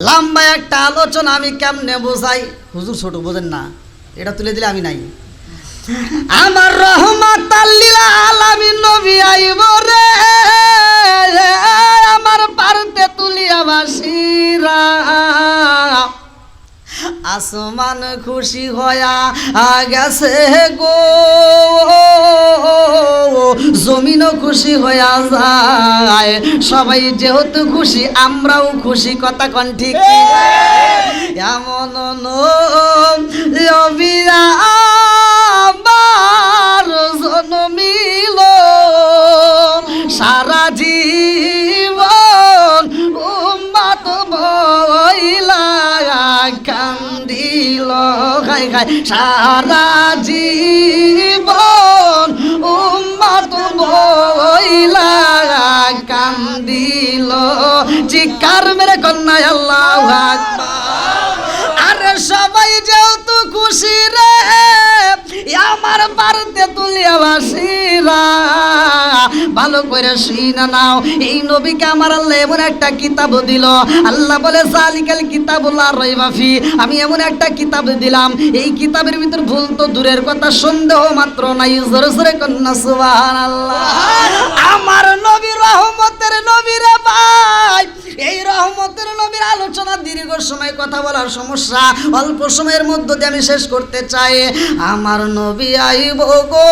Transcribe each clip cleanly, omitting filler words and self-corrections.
লম্বা একটা আলোচনা আমি কেমনে বোঝাই, হুজুর ছোট বোঝেন না, এটা তুলে দিলে আমি নাই। আমার রহমাতাল লিল আলামিন নবী আইব রে, আমার পারতে তুলিয়া বাসিরা, আসমান খুশি হইয়া গেছে গো, জমিনও খুশি হইয়া যায়, সবাই যেহেতু খুশি আমরাও খুশি, কথা কোন ঠিক? এমন নবিরা আমার জন্মিল, সারা জীবন উম্মত বইলা কান্দিল, খাই খাই সারা জীবন উম্মত বইলা কান্দিল, চিৎকার মেরে কন্যা আল্লাহু আকবার। আরে সবাই যেহেতু খুশি রে, আমার বাড়িতে তুলিয়া বাসিরা, ভালো করে শুইনা নাও, এই নবীকে আমার আল্লাহ এমন একটা কিতাব দিল, আল্লাহ বলে জালিকাল কিতাবুল লা রাইবা ফি, আমি এমন একটা কিতাব দিলাম, এই কিতাবের ভিতর ভুল তো দূরের কথা, সন্দেহ মাত্র নাই, জোরে জোরে কন্যা সুবহানাল্লাহ। আমার নবী রহমতের নবী রে ভাই, এই রহমতের নবীর আলোচনা দীর্ঘ সময় কথা বলার সমস্যা, অল্প সময়ের মধ্যে দিয়ে আমি শেষ করতে চাই। আমার নবী আইব গো,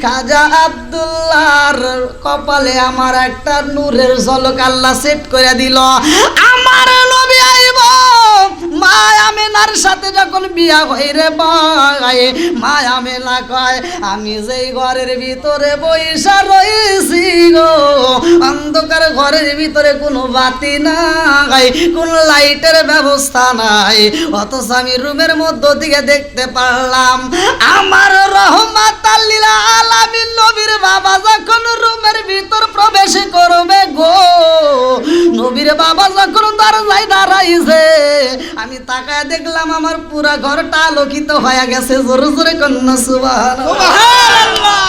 খাজা আব্দুল্লাহর কপালে আমার একটা নূরের ঝলক আল্লাহ সেট করে দিল। আমার নবী আইব, মা আমেনার সাথে যখন বিয়া হই রে ভাই, মা আমেনা কয় আমি যেই ঘরের ভিতরে বইসা রইছি গো, অন্ধকার ঘরের ভিতরে কোনো বাতি নাই, কোন লাইটের ব্যবস্থা নাই, অথচ আমি রুমের মধ্য থেকে দেখতে পারলাম আমার রহমাতাল লিল আলামিন নবীর বাবা যখন রুমের ভিতর প্রবেশ করবে গো, নবীর বাবা যখন দরজায় দাঁড়াইছে, আমি তাকায় দেখলাম আমার পুরা ঘরটা আলোকিত হয়ে গেছে, জোরে জোরে কন্যা সুবহানাল্লাহ।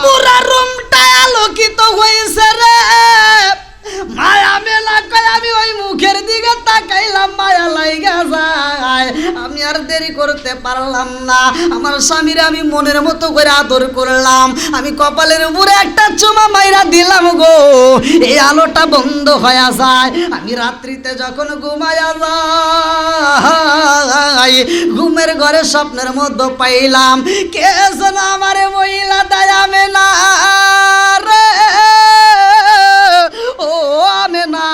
পুরা রুমটা আলোকিত হয়েছে রে, মায়া মেলা কয় আমি ওই মুখের দিকে তাকাইলাম, মায়া লাইগা যায়, আমি আর দেরি করতে পারলাম না, আমার স্বামীর আমি মনের মতো করে আদর করলাম, আমি কপালের উপরে একটা চুমা মাইরা দিলাম গো, এই আলোটা বন্ধ হয়ে যায়, আমি রাত্রিতে যখন ঘুমায়া যাই, ঘুমের ঘরে স্বপ্নের মধ্যে পাইলাম কে যেন আমারে মহিলা দয়া মেলা রে, ও আমেনা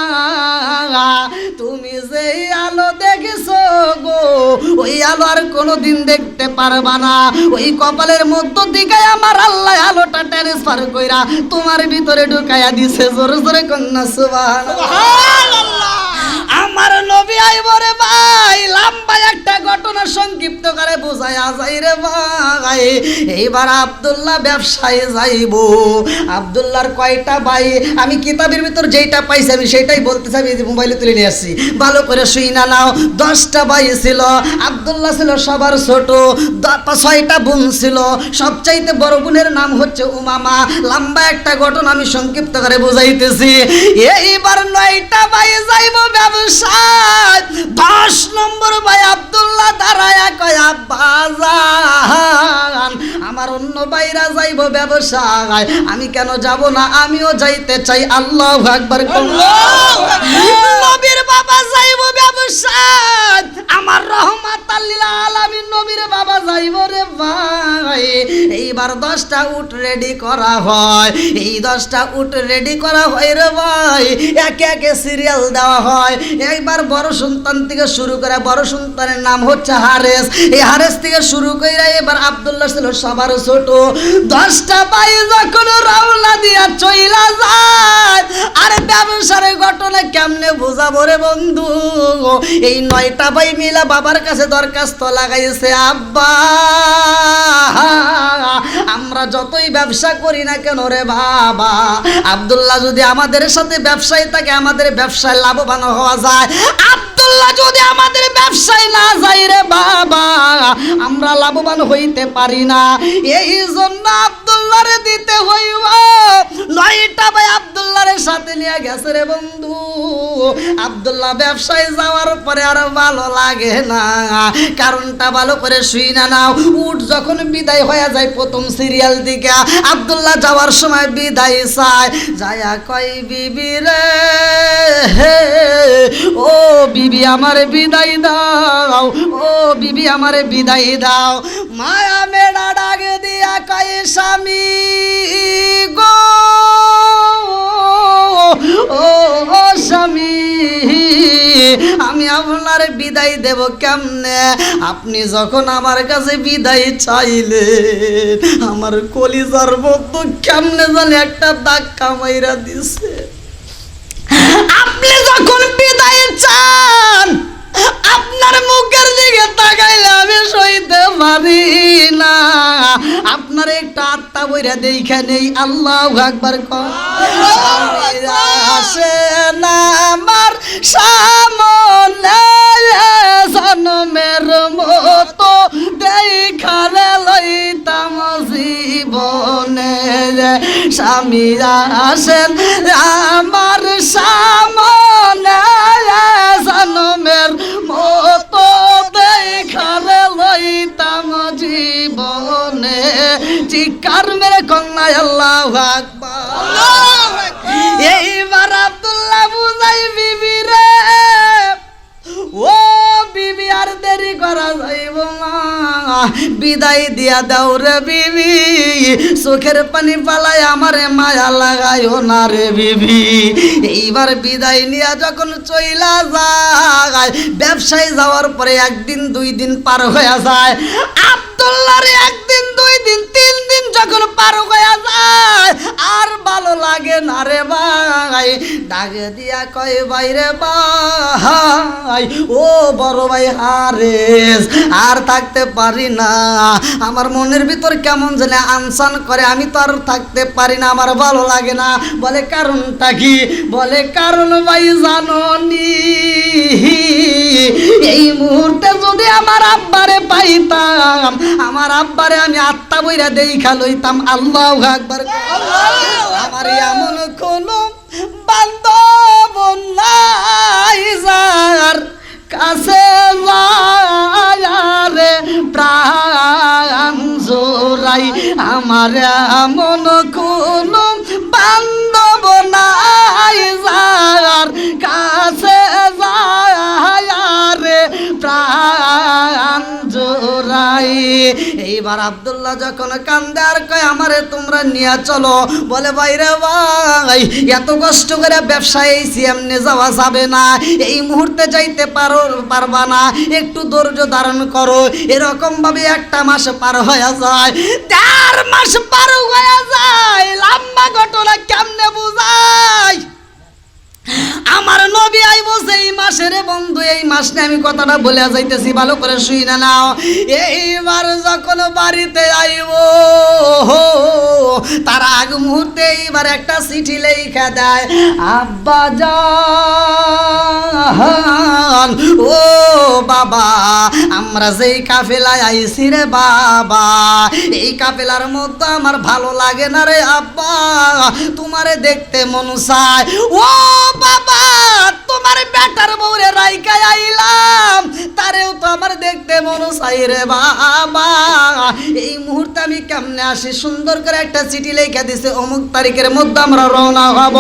তুমি যেই আলো দেখেছো গো, ওই আলো আর কোনোদিন দেখতে পারবা না, ওই কপালের মধ্য দিকে আমার আল্লাহ আলোটা ট্রান্সফার কইরা তোমার ভিতরে ঢুকাইয়া দিছে, জোরে জোরে কন্যা সুবহানাল্লাহ। আমার নবী আইব রে ভাই, লম্বা একটা ঘটনা সংক্ষিপ্ত করে বোঝায়া যাই রে ভাই। এইবার আব্দুল্লাহ ব্যবসায় যাইব, আব্দুল্লাহর কয়টা ভাই, আমি কিতাবের ভিতর যেটা পাইছি আমি সেটাই বলতে চাই, মোবাইলে তুলে নিয়ে আসছি, ভালো করে শুই না নাও। 10টা ভাই ছিল, আব্দুল্লাহ ছিল সবার ছোট, 6টা বোন ছিল, সবচাইতে বড় বোনের নাম হচ্ছে উমামা। লম্বা একটা ঘটনা আমি সংক্ষিপ্ত করে বোঝাইতেছি। এইবার 9টা ভাই যাইব ব্যবসায়, 10 নম্বর ভাই আব্দুল্লাহ দাঁড়ায় কয় আব্বাজান আমার অন্য ভাইরা যাইব ব্যবসায়, আমি কেন যাব না, আমিও যাইতে চাই। আল্লাহু আকবার। নবীর বাবা যাইব ব্যবসায়, আমার রহমাতাল লিল আলামিন নবীর বাবা যাইব রে ভাই। এইবার 10টা উট রেডি করা হয়, এই 10টা উট রেডি করা হয় রে ভাই, একে একে সিরিয়াল দেওয়া হয়। একবার বড় সন্তান থেকে শুরু করে, বড় সন্তানের নাম হচ্ছে হারেস, এই হারেস থেকে শুরু করে এবার আব্দুল্লাহ ছিল সবার ছোট। 10টা ভাই যখন রওনা দিয়া চইলা যায়, আরে ব্যবসার ঘটনা কেমনে বোঝাবো রে বন্ধু, এই 9টা ভাই মিলা বাবার কাছে দরখাস্ত লাগাইছে, আব্বা আমরা যতই ব্যবসা করি না কেন রে বাবা, আব্দুল্লাহ যদি আমাদের সাথে ব্যবসায় থাকে আমাদের ব্যবসায় লাভবান হওয়া যায়, আব্দুল্লাহ যদি আমাদের ব্যবসায় না যায় রে বাবা আমরা লাভবান হইতে পারি না। এই জন্য আব্দুল্লাহরে দিতে হইব। 9টা ভাই আব্দুল্লাহর সাথে নিয়ে গেছে রে বন্ধু। আব্দুল্লাহ ব্যবসায় যাওয়ার পরে আর ভালো লাগে না, কারণটা ভালো করে শুই না নাও। উঠ যখন বিদায় হয়ে যায় প্রথম সিরিয়াল দিকে, আব্দুল্লাহ যাওয়ার সময় বিদায় চায়, যায়া কয় বিবি রে ও বিবি আমারে বিদায় দাও, ও বিবি আমারে বিদায় দাও। মায়া মেডা ডাক দিয়া কয় স্বামী গো ও স্বামী আমি আপনার বিদায় দেব কেমনে? আপনি যখন আমার কাছে বিদায় চাইলেন আমার কলিজার মধ্যে কেমনে জানি একটা ধাক্কা মাইরা দিছে। আপনি যখন বিদায় চান আপনার মুখের দিকে তাকাইলে আমি সইতে পারি না। আপনার একটা আত্মা বইরা দেখা নেই, আল্লাহু আকবার কর। আসে না আমার সামনে জনমের মতো দেখারে লইতাম জীবনে, স্বামী আসেন আমার সামনে জনমের মতো দেখারে লইতাম জীবনে। চিৎকার মেরে কন্যা আল্লাহু আকবার। এইবার আব্দুল্লাহ বুঝাই বিবি রে ও বিবি আর দেরি করা যাইব না, বিদায় দিয়া দাও রে বিবি, চোখের পানি পালায় আমারে মায়া লাগাইও না রে বিবি। এইবার বিদায় নিয়া যখন চইলা যায়, ব্যবসায় যাওয়ার পরে 1 দিন 2 দিন পার হয়ে যায়, আব্দুল্লাহর 1 দিন 2 দিন 3 দিন যখন পার হয়ে যায় আর ভালো লাগে না রে ভাই। ডাকে দিয়া কয় ভাই রে ভাই ও বড় ভাই হারেস আর থাকতে পারি না, আমার মনের ভিতর কেমন জানে আনসান করে, আমি তো আর থাকতে পারি না, আমার ভালো লাগে না। বলে কারণটা কি? বলে কারণ ভাই জানো নি এই মুহূর্তে যদি আমার আব্বারে পাইতাম আমার আব্বারে আমি আত্মা বইরা দেখা লইতাম। আল্লাহু আকবার। আমার এমন কোনো বান্ধব নাই যার কাছে রে প্রাণ জোড়াই, আমার এমন কোনো বান্ধব নাই যার কাছে রে প্রাণ জোড়াই। এইবার আব্দুল্লাহ যখন কান্দে আর কয় আমারে তোমরা নিয়ে চলো, বলে ভাইরে ভাই এত কষ্ট করে ব্যবসায় এসি এমনি যাওয়া যাবে না, এই মুহূর্তে যাইতে পারবা না, একটু ধৈর্য ধারণ করো। এরকম ভাবে 1টা মাস পার হয়ে যায়, 4 মাস পার হয়ে যায়, লম্বা ঘটনা কেমনে বুঝাই? আমার নবী আইব এই মাসের বন্ধু, এই মাসে আমি কথাটা বলে যাইতেছি ভালো করে শুই না নাও। এইবার যখন বাড়িতে আইব তার আগ মুহূর্তে এইবার একটা চিঠি লেখা দেয়, আব্বা জান ও বাবা আমরা যেই কাফেলায় আইছি রে বাবা, এই কাফেলার মধ্যে আমার ভালো লাগে না রে আব্বা, তোমারে দেখতে মন চায়। ও বাবা তোমার বেটার বউরে রাইকায় আইলাম, তারেও তো আমার দেখতে মন চাই রে বাবা, এই মুহূর্তে আমি কেমনে আসি? সুন্দর করে একটা চিঠি লেখা দিছে, অমুক তারিখের মধ্যে আমরা রওনা হব।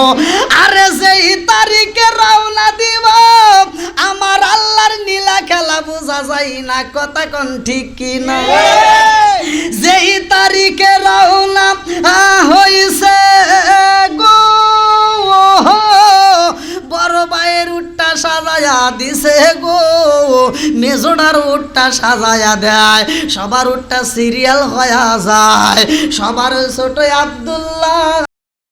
আরে যেই তারিখে রওনা দিব আমার আল্লাহর নীলা খেলা বোঝা যায় না, কথা কোন ঠিক কি না? যেই তারিখে রওনা হইছে গো বড় ভাইয়ের উটটা সাজায়া দিছে গো, মেজোডার উটটা সাজায়া দেয়, সবার উটটা সিরিয়াল হয়ে যায়, সবার ছোট আব্দুল্লাহ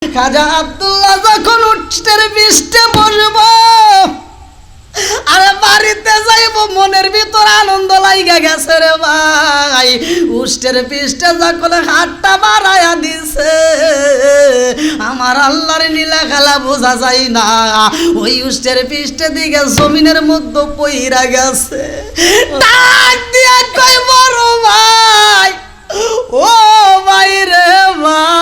খাজা আব্দুল্লাহ যখন উটের পৃষ্ঠে বসবো আরে বাড়ি মনের ভিতর আনন্দ লাইগা গেছে রে ভাই। উষ্টের পিষ্টে যখন হাতটা বাড়াইয়া দিছে, আমার আল্লাহর লীলা খেলা বোঝা যায় না। ওই উষ্টের পিষ্টে দিকে জমিনের মধ্যে পইরা গেছে। ডাক দিয়া কই বড় ভাই, ও ভাই রে ভাই,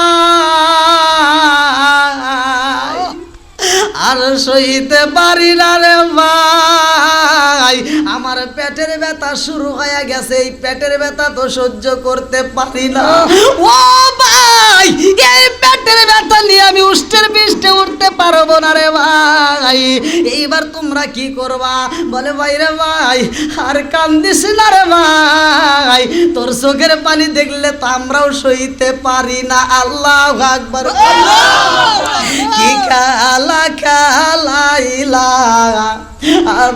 আর সইতে পারি না রে ভাই, আমার পেটের ব্যথা শুরু হয়ে গেছে, এই পেটের ব্যথা তো সহ্য করতে পারি না। ও ভাই, এই পেটের ব্যথা নিয়ে আমি উষ্টের পিষ্টে উঠতে পারবো না রে ভাই, এইবার তোমরা কি করবা? বলে ভাই রে ভাই, আর কান্দিস না রে ভাই, তোর চোখের পানি দেখলে তো আমরাও সইতে পারি না। আল্লাহু আকবার। কি খেলা খেলাইলা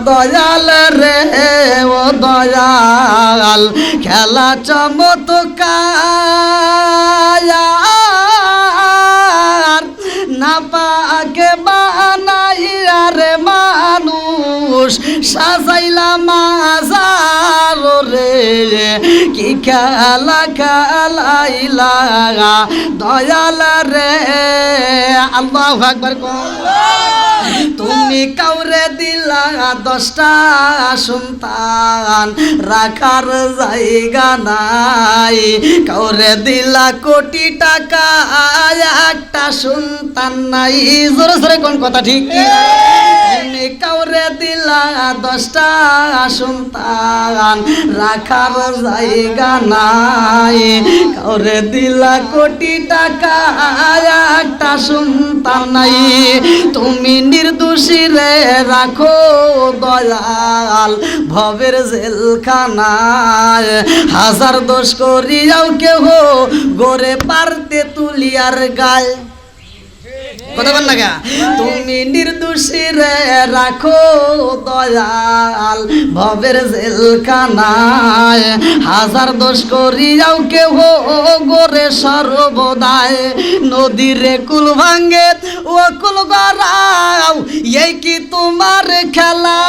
দয়াল রে ও দয়াল, খেলা চমৎকার, না পাকে বানাইয়া রে মানুষ সাজাইলা মাজার রে। কি খেলা খেলাইলা দয়াল রে। আল্লাহু আকবার। তুমি কাউরে দিলা 10টা সন্তান, রাখার জায়গা নাই, কাউরে দিলা কোটি টাকা, একটা সন্তান নাই। জোরে জোরে কোন কথা ঠিক? তুমি কাউরে দিলা 10টা সন্তান, রাখার জায়গা নাই, কাউরে দিলা কোটি টাকা, একটা সন্তান নাই। তুমি নির্দোষী রে রাখো দয়াল ভবের জেলখানায়, হাজার দোষ করিয়াও কেহ গড়ে পারতে তুলিয়ার গায়। কথা বল না গা। তুমি নির্দোষী রে রাখো দয়াল ভবের জেলখানায়, হাজার দোষ করিয়াও কেহ গড়ে সর্বদায়। নদীরে কুল ভাঙ্গে ও কুল গড়াও, এই কি তোমার খেলা?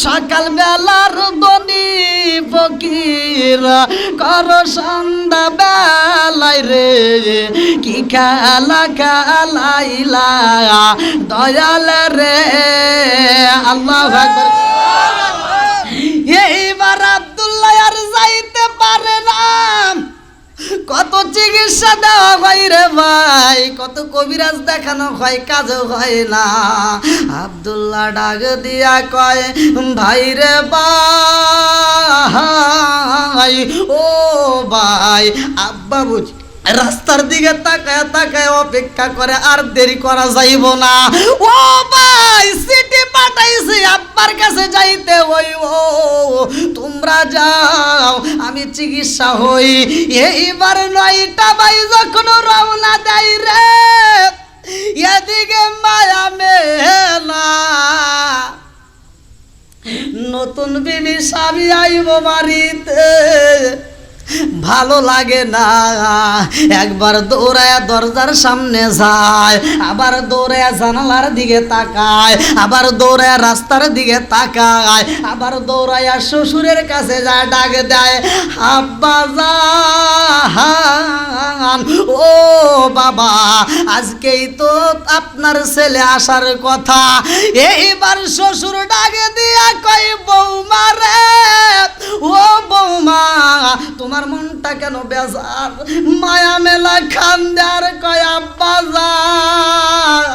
সকাল বেলার দনি ফকির কর সন্ধ্যা বেলায় রে, কি খেলা খেলাইলা দয়াল রে। আল্লাহু আকবার। এইবার আব্দুল্লাহ আর যাইতে পারে না, কত চিকিৎসা দেওয়া হয় রে ভাই, কত কবিরাজ দেখানো হয়, কাজও হয় না। আব্দুল্লাহ ডাক দিয়া কয়, ভাই রে ভাই, ও ভাই, আব্বা বুঝ রাস্তার দিকে তাকায় তাকায় অপেক্ষা করে, আর দেরি করা যাইব না। ও ভাই, সিটি পাঠাইছি আব্বার কাছে যাইতে হইব, তোমরা যাও, আমি চিকিৎসা হই। এইবার 9টা বাই যখন রওনা দেয় রে, এদিকে মায়া মেলা, নতুন বিবি স্বামী আইব বাড়িতে, ভালো লাগে না। একবার দৌড়ায়া দরজার সামনে যায়, আবার দৌড়ায়া জানালার দিকে তাকায়, আবার দৌড়ায়া রাস্তার দিকে তাকায়, আবার দৌড়ায়া শ্বশুরের কাছে যায়, ডাক দেয়, আব্বা জান, ও বাবা, আজকেই তো আপনার ছেলে আসার কথা। এইবার শ্বশুর ডাকে দিয়া কই, বৌমা রে, ও বৌমা, তোমার মনটা কেন বেজার? মায়া মেলা খান্দার কয়, আব্বা জান,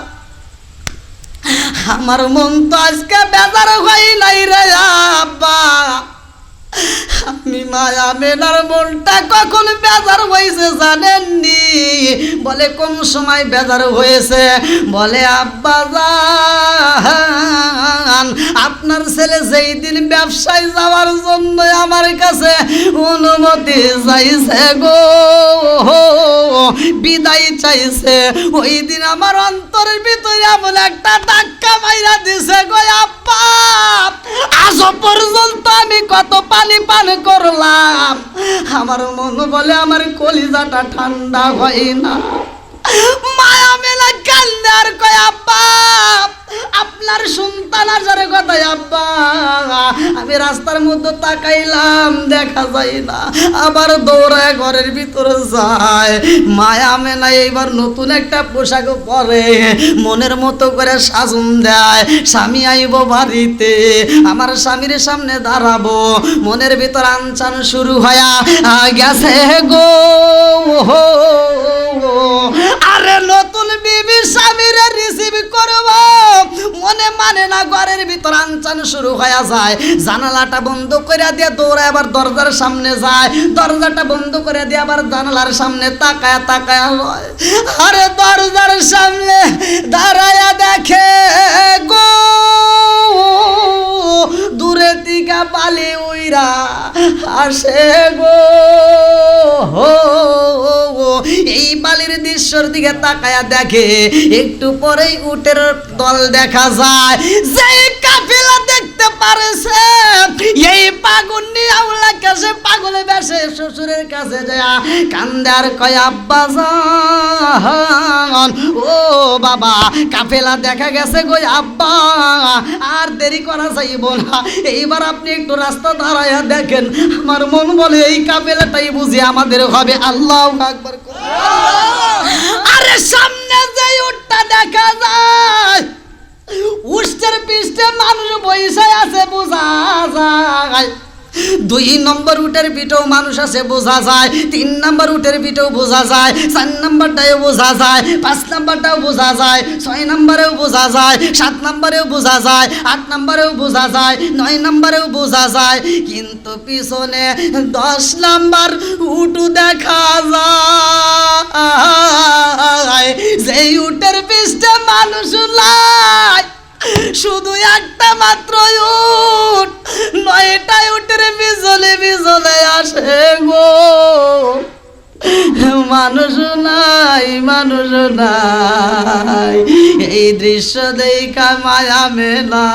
আমার মন তো আজকে বেজার হয় নাই রে আব্বা, আমি মায়া মেলার মনটা কখন বেজার হয়েছে জানেননি? বলে কোন সময় বেজার হয়েছে? বলে আব্বা জান, আপনার ছেলে যেই দিন ব্যবসায় যাওয়ার জন্য আমার কাছে অনুমতি চাইছে গো, বিদায় চাইছে, ওই দিন আমার অন্তরের ভিতরে এমন একটা ধাক্কা মাইরা দিছে গো আব্বা, আজ পর্যন্ত আমি কত পানি পান করলাম, আমার মন বলে আমার কলিজাটা ঠান্ডা হয় না। মায়া মেলা কান্দে আর কয় আব্বা আপনার সন্তান আসার কথাই আব্বা আমি রাস্তার মধ্যে তাকাইলাম দেখা যায় না, আবার দৌড়ায় ঘরের ভিতরে যায়। মায়া মেনা এইবার নতুন একটা পোশাক পরে মনের মতো করে সাজুন দেয়, স্বামী আইব বাড়িতে, আমার স্বামীর সামনে দাঁড়াবো, মনের ভিতর আনচান শুরু হয়া গেছে গো। আরে নতুন বিবি স্বামীরে রিসিভ করব মনে মানে না, ঘরের ভিতর আনচান শুরু হয়ে যায়। জানালাটা বন্ধ করে দিয়ে দৌড়ায় আবার দরজার সামনে যায়, দরজাটা বন্ধ করে দিয়ে আবার জানালার সামনে তাকায় তাকায় হয়। আরে দরজার সামনে দাঁড়ায়া দেখে গো দূরে দিকে পালি উইরা আসে গো। এই বালির দৃশ্যর দিকে তাকায়া দেখে একটু পরেই উটের দল দেখা যায়। যে কাফেলা দেখতে পারেছে এই পাগল নিয়ে আউলা কাছে পাগলে বেশে শ্বশুরের কাছে যায় কান্দে আর কয় আব্বা জান ও বাবা কাফেলা দেখা গেছে গো আব্বা, আর দেরি করা যাইব না, এইবার আপনি একটু রাস্তা দাঁড়ায়া দেখেন। আমার মন বলে এই কাফেলাটাই বুঝি আমাদের হবে। আল্লাহু আকবার। আরে সামনে যে উটটা দেখা যায় উষ্টের পিষ্টে মানুষ বইসা আছে বোঝা যায়। 2 নম্বর উটের পিঠেও মানুষ আছে বোঝা যায়, 3 নম্বর উটের পিঠেও বোঝা যায়, 4 নম্বরটাও বোঝা যায়, 5 নম্বরটাও বোঝা যায়, 6 নম্বরেও বোঝা যায়, 7 নম্বরেও বোঝা যায়, 8 নম্বরেও বোঝা যায়, 9 নম্বরেও বোঝা যায়, কিন্তু পিছনে 10 নম্বর উটু দেখা যায়। যেই উটের পিঠে মানুষ নাই, শুধু একটা মাত্র উট, 9টা উটের বিজলে বিজলে আসে গো। মানুষ নাই, মানুষ নাই। এই দৃশ্য দেখা মায়া মেলা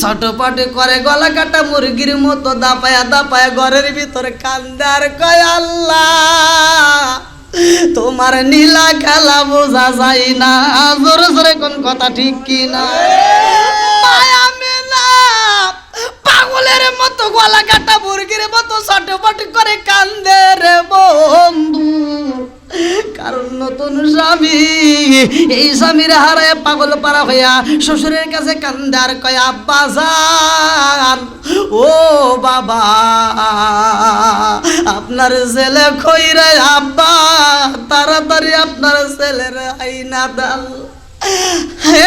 ছটপট করে গলা কাটা মুরগির মতো দাপায়া দাপায়া ঘরের ভিতরে কান্দে আর কয় আল্লাহ তোমার নীলা খেলা বোঝা যায় না। জোরে জোরে কোন কথা ঠিক কি না? মায়া মেলা পাগলের মতো গলা কাটা মুরগির মতো ছটপট করে কান্দে রে বন্ধু। কারণ নতুন স্বামী, এই স্বামীর হারায় পাগল পারা হইয়া শ্বশুরের কাছে কান্দে আর কয় আব্বা জান ও বাবা আপনার ছেলে কইরে আব্বা তাড়াতাড়ি আপনার ছেলের আইনা দাল।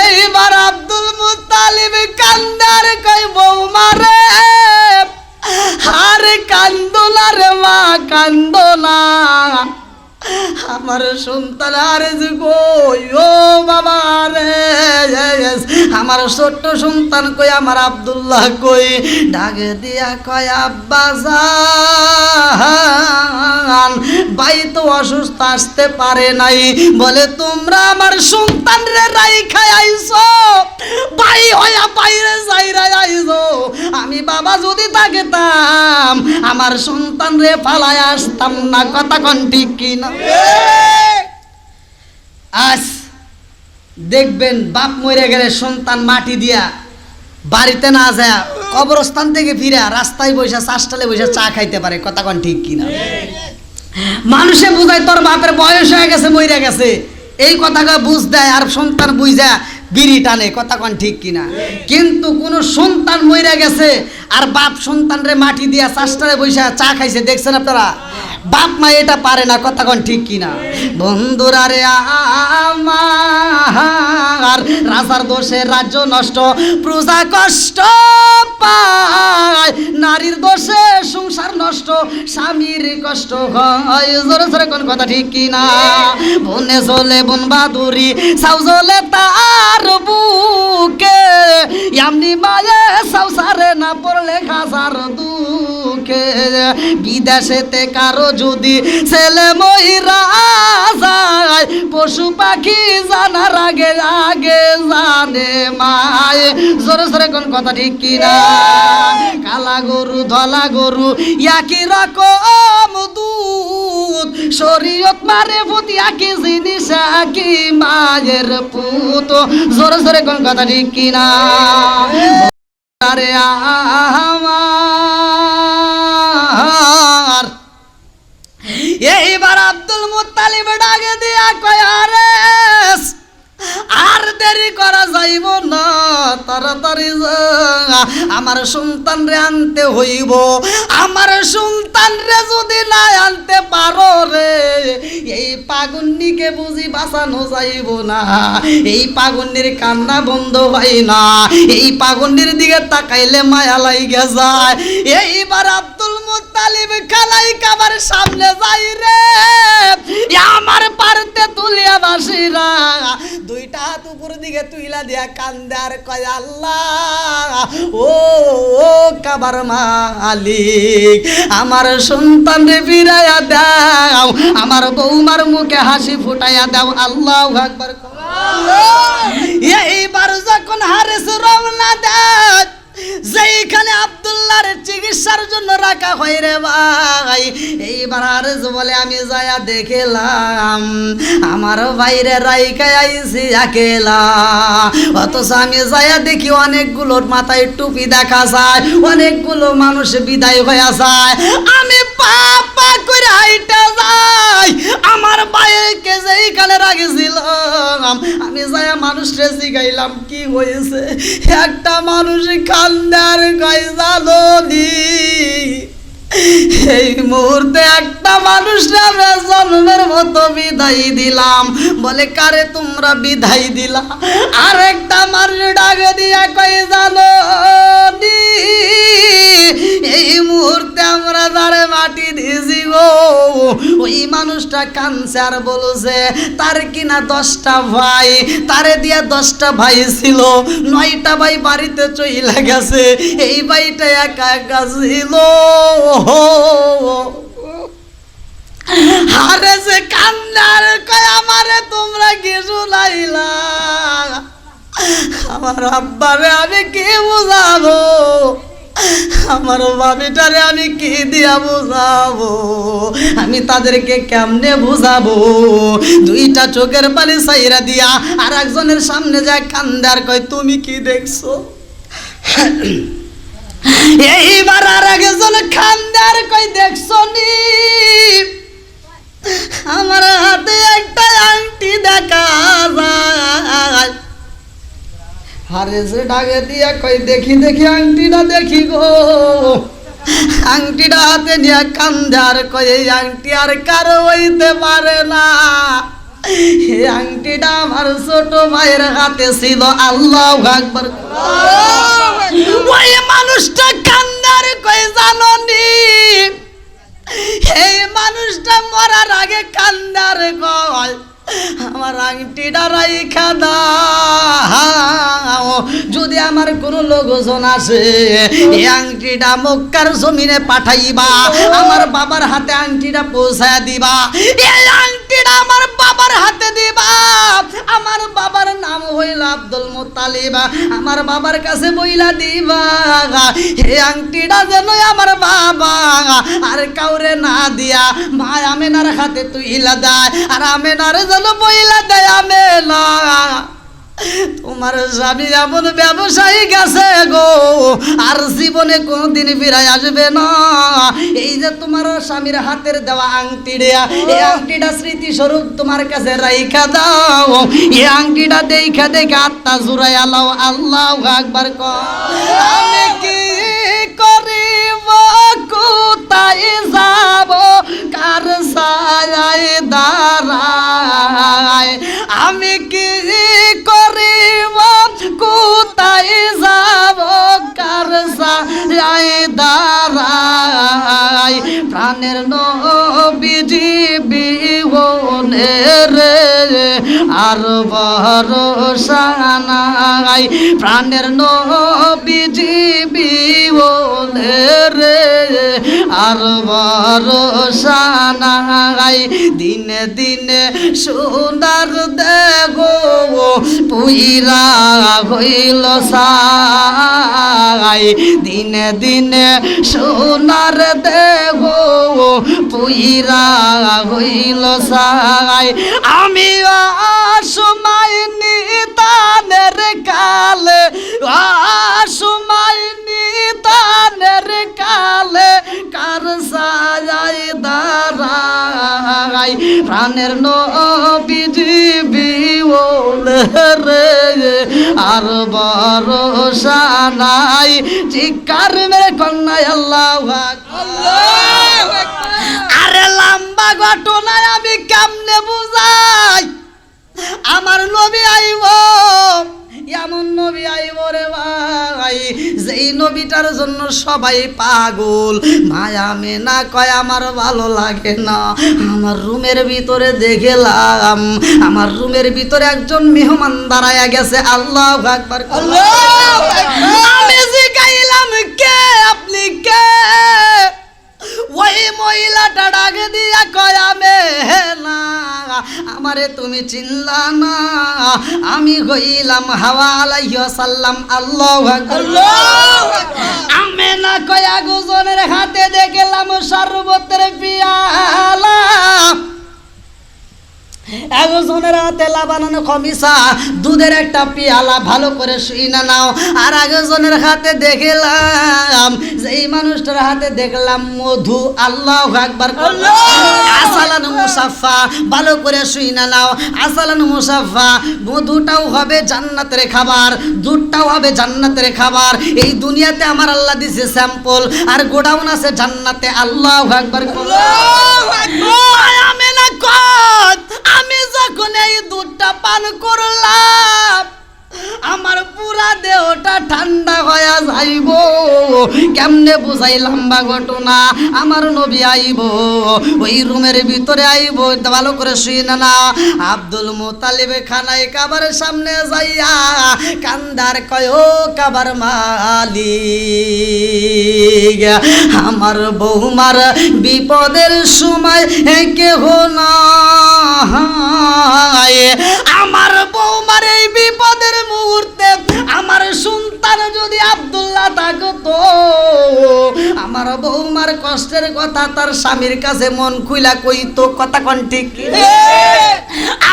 এইবার আব্দুল মুত্তালিব কান্দে আর কয় বৌমা রে আরে কান্দো না রে মা কান্দো না, আমার সন্তান আরে গো ও বাবা রে, আমার ছোট্ট সন্তান কই, আমার আব্দুল্লাহ কই? ডাকে দিয়া কয় আব্বা জান ভাই তো অসুস্থ আসতে পারে নাই, বলে তোমরা আমার সন্তান রে রাইখাই আইছো, ভাই হইয়া বাইরে যাইরা আইছো, আমি বাবা যদি থাকতাম আমার সন্তান রে ফালায় আসতাম না। কথা কোন ঠিক কি না? আজ দেখবেন বাপ মরে গেলে সন্তান মাটি দিয়া বাড়িতে না যায় কবরস্থান থেকে ফিরে রাস্তায় বসে চাষটালে বসে চা খাইতে পারে। কথা কোন ঠিক কিনা? মানুষে বুঝায় তোর বাপের বয়স হয়ে গেছে মরে গেছে, এই কথাটা বুঝ দেয় আর সন্তান বুঝা বিড়ি টানে। কথা কোন ঠিক কিনা? কিন্তু কোন সন্তান মরে গেছে আর বাপ সন্তান রে মাটি দিয়া চাষটালে বসে চা খাইছে দেখছেন আপনারা? বাপ মা এটা পারে না। কথা কোন ঠিক কিনা? বন্ধুরা রে আমার রাজার দোষে রাজ্য নষ্ট, প্রজা কষ্ট পায়, নারীর দোষে সংসার নষ্ট, স্বামীর কষ্ট হয়। জোরে জোরে কোন কথা ঠিক কিনা? বনে চলে বন বাদুরি সাউ চলে তার বুকে, এমনি মায়ে সাউ সারে না পড়লে খাসার দুঃখে, বিদেশেতে কারো যদি ছেলে মহিরা যায়, পশু পাখি জানার আগে আগে জানে মা যায়। জোরে জোরে কোন কথা ঠিক কিনা? কালা গরু ধলা গরু একই রকম দুধ, শরীয়ত মারে ফুটি একই জিনিস একই মায়ের পুত। জোরে জোরে কোন কথা ঠিক কিনা? আরে আমার এইবার আব্দুল মুত্তালিব ডাকে দিয়া কয়, আরে আর দেরি করা যাইব না, তাড়াতাড়ি যা, আমার সন্তান রে আনতে হইব। আমার সন্তান রে যদি না আনতে পারো রে, এই পাগুন্নিকে বুঝি বাঁচানো যাইব না। এই পাগুন্নির কান্না বন্ধ হয় না, এই পাগুন্নির দিকে তাকাইলে মায়া লাইগা যায়। এইবার আব্দুল মুত্তালিব খালাই কাবার সামনে যাই রে, আমার পারতে তুলিয়া বাসিরা দুইটা হাত উপর দিকে তুইলা দিয়া কান্দে আর কয়, আল্লাহ ও কাবার মালিক, আমার সন্তান রে ফিরাইয়া দাও, আমার বৌমার মুখে হাসি ফুটাইয়া দাও। আল্লাহু আকবার। এইবার যখন হারেস রওনা দেয়, যেইখানে আব্দুল্লাহর চিকিৎসার জন্য রাখা হয় রে ভাই, এইবার হারেস বলে, আমি যায়া দেখলাম আমার বাইরে রাইকা আইছি একেলা। অথচ আমি যায়া দেখি অনেকগুলোর মাথায় টুপি দেখা যায়, অনেকগুলো মানুষ বিদায় হয়ে যায়। আমি পাপা করে হাইটা যাই, আমার বাইরকে যেইখানে রাখেছিলাম, আমি যায়া মানুষকে জিগাইলাম কি হয়েছে। একটা মানুষ কান্দার কয়, জানো নি এই মুহূর্তে একটা মানুষ আমরা জন্মের মতো বিদায় দিলাম। বলে, কারে তোমরা বিদায় দিলা? আর একটা মানুষ ডাকে দিয়া কয়, জানো নি এই মুহূর্তে আমরা যারে মাটি দিয়েছি গো, ওই মানুষটা কাঁদছে আর বলছে তার কিনা 10টা ভাই, তারে দিয়া 10টা ভাই ছিল, 9টা ভাই বাড়িতে চইলা গেছে, এই ভাইটা একা একা ছিল। আরে যে কান্দার কয়, আমারে তোমরা কি শুনাইলা? আমার আব্বারে আমি কি বুঝাবো, আমার বাবিটারে আমি কি দিয়া বুঝাবো, আমি তাদেরকে কেমনে বুঝাবো? দুইটা চোখের পানি সাইরা দিয়া আর একজনের সামনে যায় কান্দার কয়, তুমি কি দেখছো? এইবার আর একজন খান্দার কয়, দেখছো নি আমার হাতে একটা আংটি দেখা যায়। হারে সে ডাকে দিয়া কয়, দেখি দেখি আংটিটা দেখি গো। আংটিটা হাতে নিয়ে কান্দার কয়, এই আংটি আর কারো হইতে পারে না, এই আংটিটা আমার ছোট ভাইয়ের হাতে ছিল। আল্লাহু আকবার। ওই মানুষটা কান্দার কয়, জানো নি এই মানুষটা মরার আগে কান্দার কয়, আমার আংটিটা রাইখা দাও, যদি আমার কোনো লোকজন আসে এই আংটিটা মক্কার জমিনে পাঠাইবা, আমার বাবার হাতে আংটিটা পৌঁছায় দিবা, এই আংটিটা আমার বাবার হাতে দিবা। আমার বাবার নাম হইল আব্দুল মুত্তালিব, আমার বাবার কাছে বইলা দিবা এই আংটিটা যেন আমার বাবা আর কাউরে না দিয়া ভাই আমেনার হাতে তুইলা দেয়, আর আমেনার যেন বইলা দেয়, আমেনা তোমার স্বামী এমন ব্যবসায়ী গেছে গো, আর জীবনে কোনদিন ফিরাই আসবে না। এই যে তোমার স্বামীর হাতের দেওয়া আংটি দেয়া, এই আংটিটা স্মৃতিস্বরূপ তোমার কাছে রাইখা দাও। এই আংটিটা দেখা দেখে আত্মা জুড়াইয়া লাও। আল্লাহু আকবার। আমি কি করিব, কোথায় যাব, কার ছায়ায় দাঁড়ায়, আমি কি করিব, কোথায় যাব, কার ছায়ায় দাঁড়ায়, প্রাণের নবীজি বিহনে রে আর ভরসা নাই প্রাণের নবীজি বিওলে রে আর ভরসা নাই দিনে দিনে সোনার দেহ পুইরা হইল সাই দিনে দিনে সোনার দেহ পুইরা হইল সাই আমি সময় নিতানের কালে সময় নিতানের কালে কার সাজাই দাঁড়াই প্রাণের নবীজি বিওলে রে আর ভরসা নাই চিৎকার মেরে কন্যা আল্লাহু আকবার। আরে লম্বা ঘটনায় আমি কেমনে বুঝাই আমার নবী আইব এমন নবী আইব রে ভাই যেই নবীটার জন্য সবাই পাগল মায়া মেনা কয় আমার ভালো লাগে না আমার রুমের ভিতরে দেখলাম আমার রুমের ভিতরে একজন মেহমান দাঁড়ায়া গেছে আল্লাহু আকবার আল্লাহু আকবার আমি জিগাইলাম কে আপনি কে ওই মহিলাটা ডাকে দিয়া কয় আমি না আমারে তুমি চিনলা না আমি হইলাম হাওয়া আলাইহিস সালাম আল্লাহু আকবার আল্লাহু আকবার আমি না কয় আগুজনের হাতে দেখলাম শরবতের পিয়ালা একজনের হাতে লাবানো খমিসা দুধের একটা পিয়ালা ভালো করে শুইনা নাও আর একজনের হাতে দেখলাম যে এই মানুষটার হাতে দেখলাম মধু আল্লাহু আকবার আসালান মুসাফা ভালো করে শুইনা নাও আসালান মুসাফা মধুটাও হবে জান্নাতের খাবার দুধটাও হবে জান্নাতের খাবার এই দুনিয়াতে আমার আল্লাহ দিছে স্যাম্পল আর গোডাউন আছে জান্নাতে আল্লাহু আকবার আল্লাহু আকবার আমি না কত আমি যখন এই দুধটা পান করলাম আমার পুরা দেহটা ঠান্ডা হয়ে যাইব কেমনে বুঝাইলাম বা ঘটনা আমার নবী আইব ওই রুমের ভিতরে আইব ভালো করে শুই না আব্দুল মুতালিব খানায় কাবার সামনে যাইয়া কান্দার কয় ও কাবার মালিক আমার বৌমার বিপদের সময় কেহ না আমার বৌমার এই বিপদের মুহূর্তে আমার সন্তান যদি আব্দুল্লাহ থাকতো আমার বৌমার কষ্টের কথা তার স্বামীর কাছে মন খুইলা কইতো কথা কোন ঠিক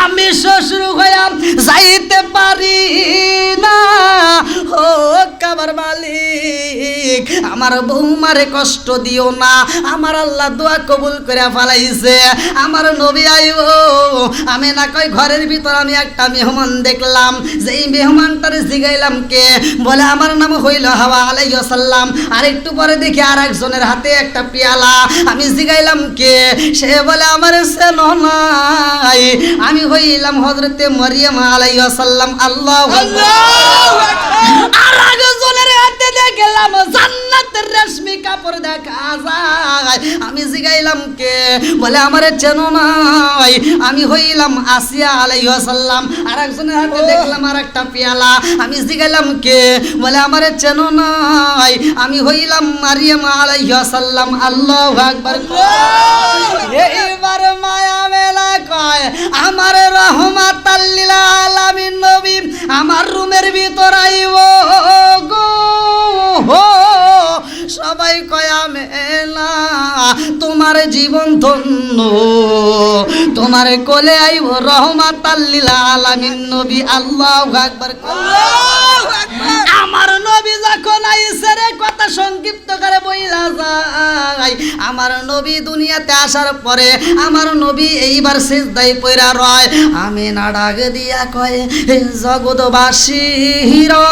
আমি শ্বশুর হইয়া যাইতে পারি না ও কাবার মালিক আমার বৌমারে কষ্ট দিও না আমার আল্লাহ দোয়া কবুল করে ফেলাইছে আমার নবী আইব আমি না কই ঘরের ভিতর আমি একটা মেহমান দেখলাম যেই মেহমানটারে জিগাইলাম কে বলে আমার নাম হইল হাওয়া আলাইহিস সালাম আর একটু পরে দেখি আর একজনের হাতে একটা পেয়ালা আমি জিগাইলাম কে সে বলে আমার চেনো নাই আমি হইলাম হযরতে মারিয়াম আলাইহিস সালাম আল্লাহু আকবার আর একজনের হাতে দেখলাম জান্নাতের রেশমি কাপড় দেখা যায় আমি জিগাইলাম কে বলে আমারে চেনো নাই আমি হইলাম আসিয়া আলাইহিস সালাম আর একজনের হাতে দেখলাম আর একটা পেয়ালা আমি জিগাইলাম কে বলে আমারে চেনো নাই আমি হইলাম মারিয়াম আলাইহিস সালাম আল্লাহু আকবার এইবার মায়া মেলা কয় আমার রহমাতাল লিল আলামিন নবী আমার রুমের ভিতর আইব গো সবাই কয় আমেনা তোমার জীবন ধন্য তোমার কোলে আইব রহমাতাল লিল আলামিন নবী আল্লাহু আকবার আল্লাহু আকবার আমার নবী যখন আইছে রে কথা সংক্ষিপ্ত করে বইলা যায় আমার নবী দুনিয়াতে আসার পরে আমার নবী এইবার সিজদায় পইরা রয় আমিনা ডাক দিয়া কয় জগৎবাসীরা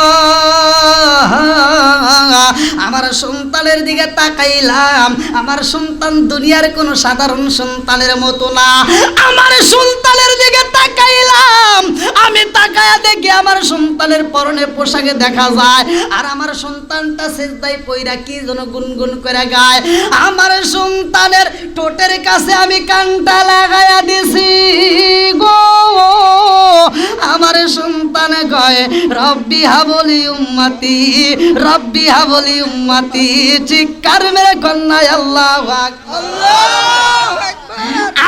আমার সন্তানের দিকে তাকাইলাম আমার সন্তান দুনিয়ার কোনো সাধারণ সন্তানের মতো না আমার সন্তানের দিকে তাকাইলাম আমি তাকায়া দেখি আমার সন্তানের পরনে পোশাকে দেখা যায় আর আমার সন্তানটা সিজদায় পইরা কি যেন গুনগুন করে গায় আমার সন্তানের ঠোঁটের কাছে আমি কানটা লাগায়া দিছি গো কয় রব্বি হাবলি উম্মতি, রব্বি হাবলি উম্মতি, চিৎকার মেরে কন্যা আল্লাহু আকবার।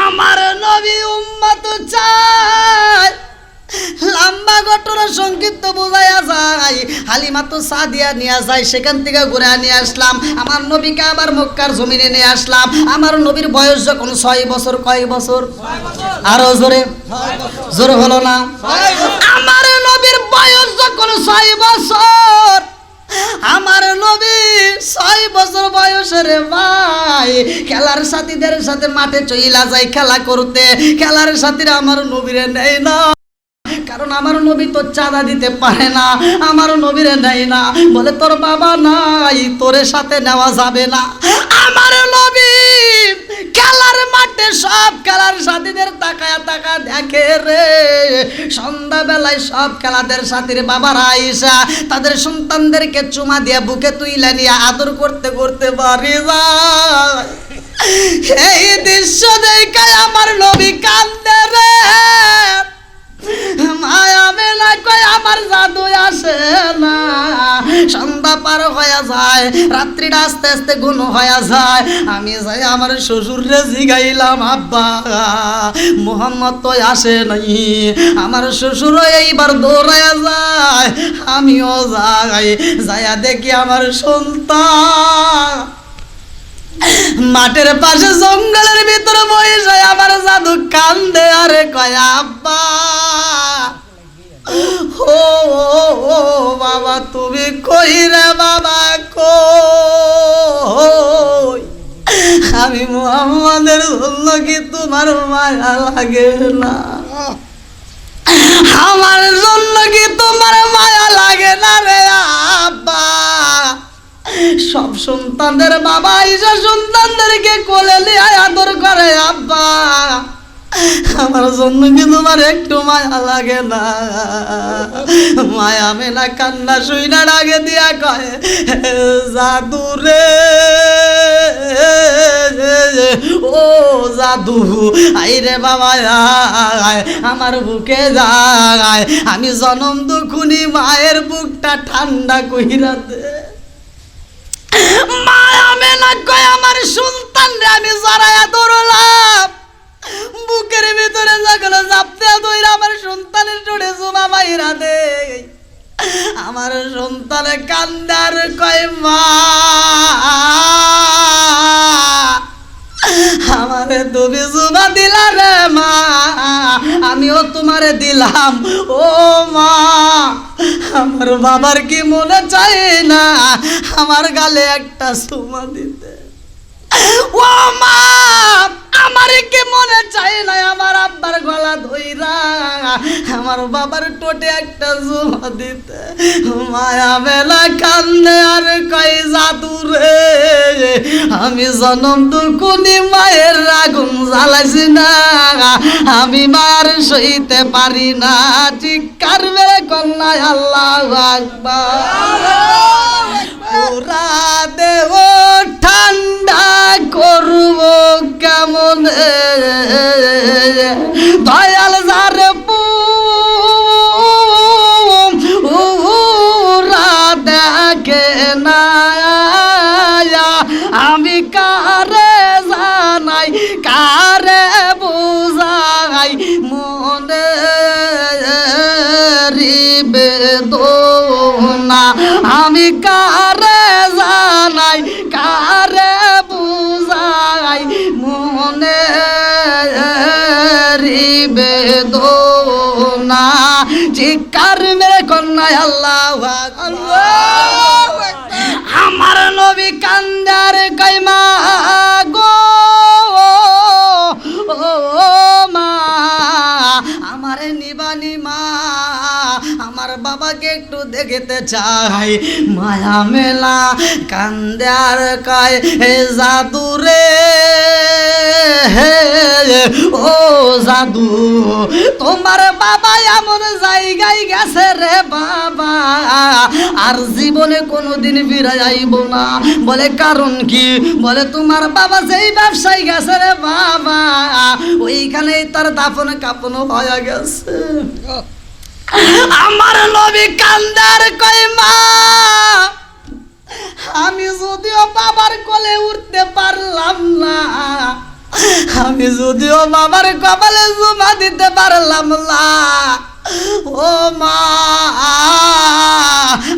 আমার নবী উম্মত চায়। লম্বা ঘটনা সংক্ষিপ্ত বোঝায়া যায়। হালিমা তো সাদিয়া নিয়ে যায়, সেখান থেকে ঘুরে নিয়ে আসলাম। আমার নবীকে আবার মক্কার জমিনে নিয়ে আসলাম। আমার নবীর বয়স যখন 6 বছর, কয় বছর? আরো জোরে, জোরে হলো না? আমার নবীর বয়স যখন 6 বছর, আমার নবী 6 বছর বয়সের ভাই খেলার সাথীদের সাথে মাঠে চইলা যায় খেলা করতে। খেলার সাথীরা আমার নবীরে নেয় না, কারণ আমার নবী তো চাঁদা দিতে পারে না। আমার নবীরে নেয় না, বলে তোর বাবা নাই, তোরে সাথে নেওয়া যাবে না। আমার নবী খেলার মাঠে সব খেলার সাথীদের তাকায়া তাকা দেখে রে। সন্ধ্যাবেলায় সব খেলাদের সাথীর বাবারা আইসা তাদের সন্তানদেরকে চুমা দিয়ে বুকে তুইলা নিয়ে আদর করতে করতে বাড়ি যায়। এই দৃশ্য দেখে আমার নবী কান্দে রে। মায়া মেলা কয় আমার জাদু আসে না। সন্ধ্যা পার হয়ে যায়, রাত্রিটা আস্তে আস্তে ঘন হয়ে যায়। আমি যাই আমার শ্বশুরে জিগাইলাম, আব্বা মোহাম্মদ তো আসে নাই। আমার শ্বশুর এইবার দৌড়ায়া যায়, আমিও যাই। যাইয়া দেখি আমার সন্তান মাঠের পাশে জঙ্গলের ভিতরে বসে আমার জাদু কান্দে আরে কয় আব্বা ও বাবা তুমি কই রে বাবা কই? আমি মুহাম্মাদের জন্য কি তোমার মায়া লাগে না? আমার জন্য কি তোমার মায়া লাগে না রে আব্বা? সব সন্তানদের বাবা আইসা সন্তানদেরকে কোলে নিয়ে আদর করে, আব্বা আমার জন্য কি তোমার একটু মায়া লাগে না? মায়া মেলা কান্না শুইনা ডাকে দিয়া কয় জাদু রে, ও জাদু আইরে বাবা আয় আমার বুকে যায়। আমি জনম দুখুনি মায়ের বুকটা ঠান্ডা কইরা দে। মায়া মেলা কয় আমার সন্তান রে আমি জড়াইয়া ধরলাম, বুকের ভিতরে যখন চাপতে ধইরা আমার সন্তানের ঠোঁটে জুমা মাইরা দে। আমার সন্তানে কান্দার কয় মা আমারে তুমি জুমা দিলা রে মা, আমিও তোমারে দিলাম। ও মা আমার বাবার কি মনে চায় না আমার গালে একটা চুমা দিতে? ও মা আমার কি মনে চায় না আমার আব্বার গলা ধইরা আমার বাবার টোটে একটা চুমা দিতে? মায়া মেলা কান্দে আর কয় জাদু রে, আমি জনম দুকুনি মায়ের আগুন জ্বালাইছি না, আমি মার সইতে পারি না। চিৎকার মেরে কন্যা আল্লাহু আকবার। পুরা দেহ ঠান্ডা করব কেমন দয়াল যারে পুরা দেখে না, আমি কারে জানাই কারে বুঝাই মনে বেদনা, আমি কারে জানাই কারে বুঝাই মনে বেদনা। চিৎকার মেরে কন্যা আল্লাহু আকবার। আমার নবী কান্দার কইমা গো মা আমারে নিবানি মা, আমার বাবাকে একটু দেখতে চাই। মায়া মেলা কান্দার কয় জাদু রে, ও জাদু তোমার বাবা এমন জায়গায় গেছে রে বাবা আর জীবনে কোনোদিন ফিরে আইব না। বলে কারণ কি? বলে তোমার বাবা যেই ব্যবসায় গেছে রে বাবা ওইখানেই তার দাফন কাফন হয়ে গেছে। আমার নবী কান্দার কয় মা আমি যদিও বাবার কোলে উঠতে পারলাম না, আমি যদিও বাবার কপালে জুমা দিতে পারলাম না, ও মা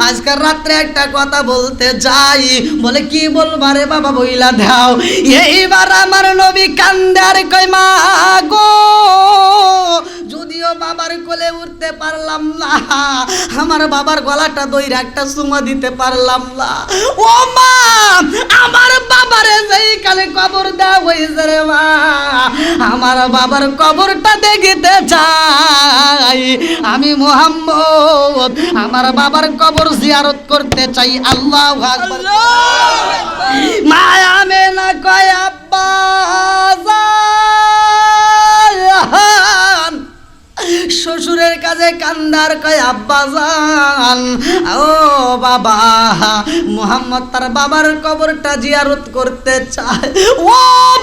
আজকাল রাত্রে একটা কথা বলতে যাই। বলে কি বলবা রে বাবা? বইলা দাও। এইবার আমার নবী কান্দে আর কয় মা গো যদিও বাবার কোলে উঠতে পারলাম না, আমার বাবার গলাটা দইরা একটা চুমা দিতে পারলাম না, ও মা আমার বাবারে যেই কালে কবর দেওয়া হয়েছে রে মা, আমার বাবার কবরটা দেখিতে চাই। আমি মুহাম্মদ আমার বাবার কবর জিয়ারত করতে চাই। আল্লাহু আকবার। মা আমেনা কয় আব্বা জান, শ্বশুরের কাছে কান্দার কয় আব্বা জান ও বাবা মুহাম্মদ তার বাবার কবরটা জিয়ারত করতে চায়। ও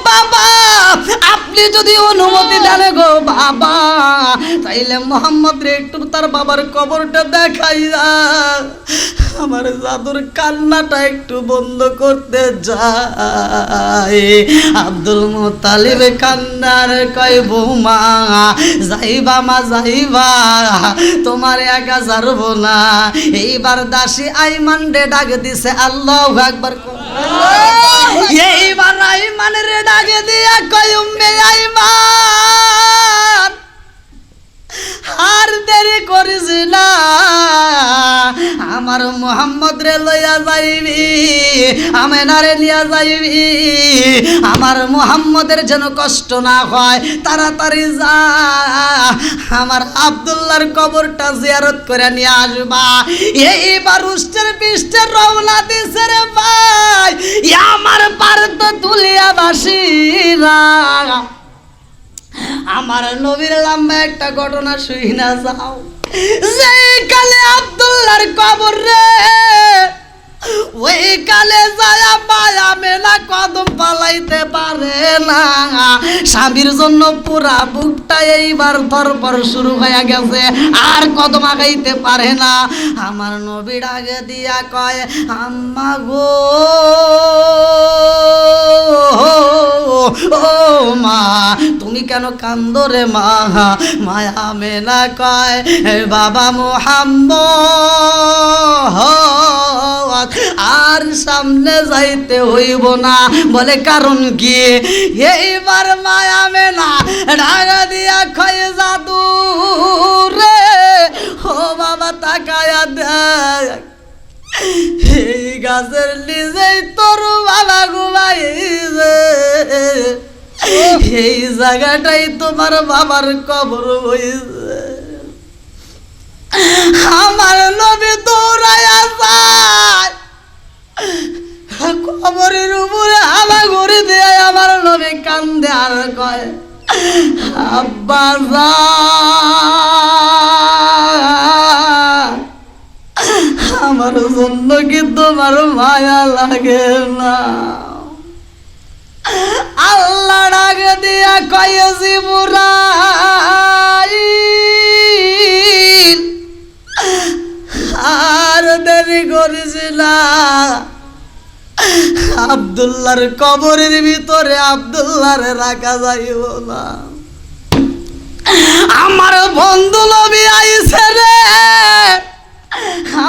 বাবা আপনি যদি অনুমতি দেন গো বাবা, তাইলে মুহাম্মদ রে একটু তার বাবার কবরটা দেখাইয়া আমার জাদুর কান্নাটা একটু বন্ধ করতে যায়। আব্দুল মুত্তালিব কান্নার কয় বৌমা যাইবা মা যাইবা, তোমার একা ছাড়বো না। এইবার দাসী আইমান রে ডাক দিছে। আল্লাহু আকবার। এইবার আইমান রে ডাক দিয়া কয় উম্মে আইমান আর দেরি করিস না, আমার মুহাম্মদ রে লইয়া যাইবি, আমেনারে লিয়া যাইবি, আমার মুহাম্মদের যেন কষ্ট না হয়, তাড়াতাড়ি যা আমার আব্দুল্লাহর কবরটা জিয়ারত করে নিয়ে আসবা। এইবার উষ্টের পিষ্টের রওনা দিছে রে ভাই, আমার পারত তুলিয়া বাসিরা। আমার নবীর লম্বা একটা ঘটনা শুই না যাও। যেই কালে আব্দুল্লাহর কবর রে, ওই কালে যায় মায়া মেলা কদম পালাইতে পারে না, স্বামীর জন্য পুরা বুকটা এইবার ধরপর শুরু হয়ে গেছে, আর কদম আগাইতে পারে না। আমার নবীর আগে দিয়া কয় আম্মা গো ও মা তুমি কেন কান্দো রে মা? মায়া মেনা কয় বাবা মুহাম্মদ আর সামনে যাইতে হইব না। বলে কারণ কি? এইবার মায়া মেনা ঢাকা দিয়া কয় জাদু রে ও বাবা তাকায়া দেখ, এই গাছের নিচেই তোর বাবা ঘুমাইছে, এই জায়গাটাই তোমার বাবার কবর হইছে। আমার নবী দৌড়াইয়া যায়, কবরের উপরে হামা ঘুরে দিয়ে আমার নবী কান্দে আর কয় আব্বা জান আমার জন্য কি তোমার মায়া লাগে না? আল্লাহ ডাকে দিয়া কয় জিবরাইল আর দেরি করিস না, আব্দুল্লাহর কবরের ভিতরে আব্দুল্লাহরে রাখা যাইব না। আমার বন্ধু নবী আইছে রে,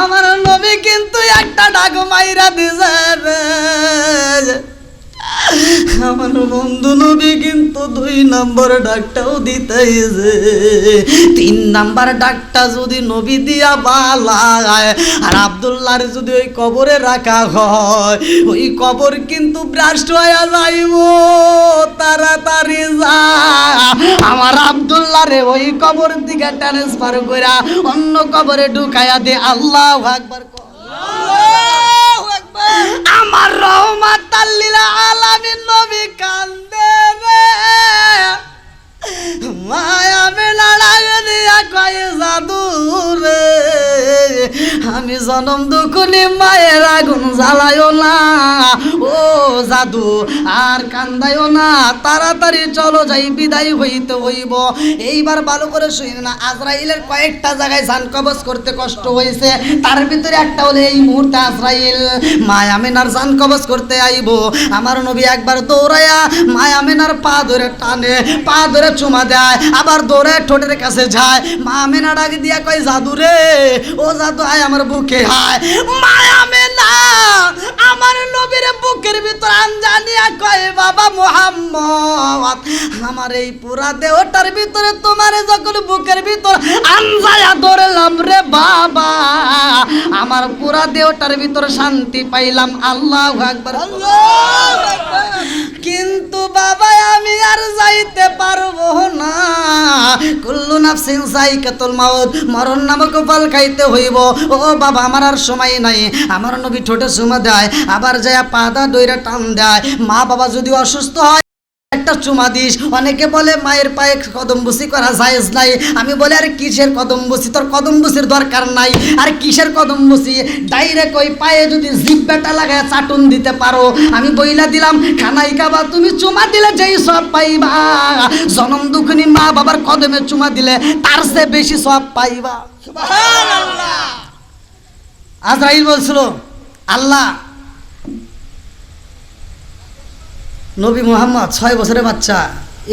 আমার নবী কিন্তু একটা ডাক মাইরা দিছে রে। আমার বন্ধু নবী কিন্তু 2 নম্বর ডাকটাও দিতেছে। 3 নাম্বার ডাকটা যদি নবী দিয়া বালায় আর আব্দুল্লাহর যদি ওই কবরে রাখা হয়, ওই কবর কিন্তু ভ্রষ্ট হয়ে যাইব। তাড়াতাড়ি যা আমার আব্দুল্লাহরে ওই কবর দিকে ট্রান্সফার কইরা অন্য কবরে ঢুকাইয়া দে। আল্লাহু আকবার। আমার রহমাতাল লিল আলামিন নবী কান্দে রে, মায়া মেলা লাগা দিয়া কয় জাদু রে আমি জনম দুঃখনি মায়ের আগুন জ্বালায়ও না, ও জাদু আর কান্দায়ও না, তাড়াতাড়ি চলো যাই, বিদায় হইতে হইব। এইবার ভালো করে শুনে না, আজরাইলের কয়েকটা জায়গায় জান কবজ করতে কষ্ট হয়েছে, তার ভিতরে একটা হলে এই মুহূর্তে আজরাইল মা আমেনার জান কবজ করতে আইব। আমার নবী একবার দৌড়াইয়া মা আমেনার পা ধরে টানে, পা ধরে চুমা দেয়, আবার দৌড়ে ঠোঁটের কাছে যায়। মা আমেনা ডাক দিয়া কয়, জাদু রে, ও জাদু আয় আমার বুকে হায়। মা আমেনা আমার নবীর বুকের ভিতর আনজানিয়া কয়, বাবা মুহাম্মদ, আমার এই পুরা দেহটার ভিতরে তোমার যখন বুকের ভিতর আনজায়া ধরলাম রে বাবা, আমার পুরা দেহটার ভিতর শান্তি পাইলাম। আল্লাহু আকবার, আল্লাহু আকবার। কিন্তু বাবা আমি আর যাইতে পারবো না, কুল্লু নাফসিন যায়কাতুল মাউত, মরণ নামক ফল খাইতে হইব। ও বাবা আমার আর সময় নাই। আমার নবী ঠোঁটে চুমা দেয়, আবার যায় পাদা দইরা টান দেয়। মা বাবা যদি অসুস্থ হয় একটা চুমা দিস। অনেকে বলে মায়ের পায়ে কদম বুসি করা জায়েজ নাই। আমি বলি আর কিসের কদম বুসি, তোর কদম বুসির দরকার নাই। আর কিসের কদম বুসি, ডাইরেক্ট ওই পায়ে যদি জিব্বাটা লাগায় চাটুন দিতে পারো, আমি বইলা দিলাম খানাই কাবা, তুমি চুমা দিলে যেই সব পাইবা, জনম দুঃখিনী মা বাবার কদমে চুমা দিলে তার চেয়ে বেশি সব পাইবা। সুবহানাল্লাহ। আজরাইল বলছিল, আল্লাহ নবী মুহাম্মদ 6 বছরের বাচ্চা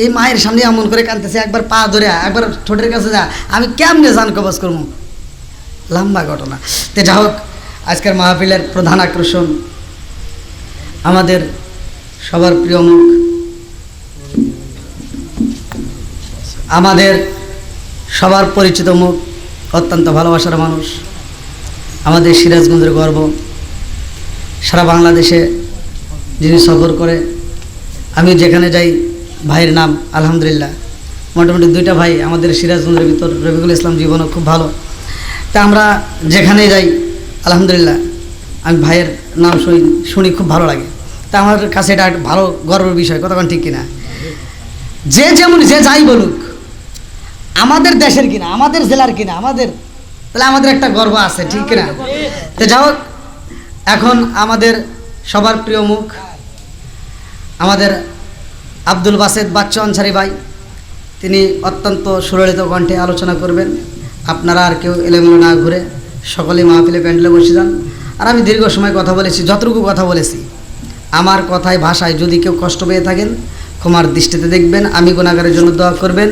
এই মায়ের সামনে এমন করে কাঁদতেছে, একবার পা ধরে একবার ঠোঁটের কাছে যা, আমি কেমনে জান কবজ করবো। লম্বা ঘটনা। তো যা হোক, আজকের মাহফিলের প্রধান আকর্ষণ আমাদের সবার প্রিয় মুখ, আমাদের সবার পরিচিত মুখ, অত্যন্ত ভালোবাসার মানুষ, আমাদের সিরাজগঞ্জের গর্ব, সারা বাংলাদেশে যিনি সফর করে। আমি যেখানে যাই ভাইয়ের নাম আলহামদুলিল্লাহ, মোটামুটি 2টা ভাই আমাদের সিরাজগঞ্জের ভিতর, রফিকুল ইসলাম জীবনও খুব ভালো। তা আমরা যেখানে যাই আলহামদুলিল্লাহ আমি ভাইয়ের নাম শুনি খুব ভালো লাগে। তা আমার কাছে এটা একটা ভালো গর্বের বিষয়, কতক্ষণ ঠিক কিনা। যে যেমন যে যাই বলুক, আমাদের দেশের কিনা, আমাদের জেলার কিনা, আমাদের তাহলে আমাদের একটা গর্ব আছে, ঠিক কিনা। তো যাই হোক, এখন আমাদের সবার প্রিয় মুখ আমাদের আব্দুল বাসেদ বাচ্চু আনসারি ভাই, তিনি অত্যন্ত সুললিত কণ্ঠে আলোচনা করবেন। আপনারা আর কেউ এলোমেলো না ঘুরে সকলেই মাহফিলে প্যান্ডেলে বসে যান। আর আমি দীর্ঘ সময় কথা বলেছি, যতটুকু কথা বলেছি আমার কথায় ভাষায় যদি কেউ কষ্ট পেয়ে থাকেন ক্ষমার দৃষ্টিতে দেখবেন, আমি গুনাহগারের জন্য দোয়া করবেন।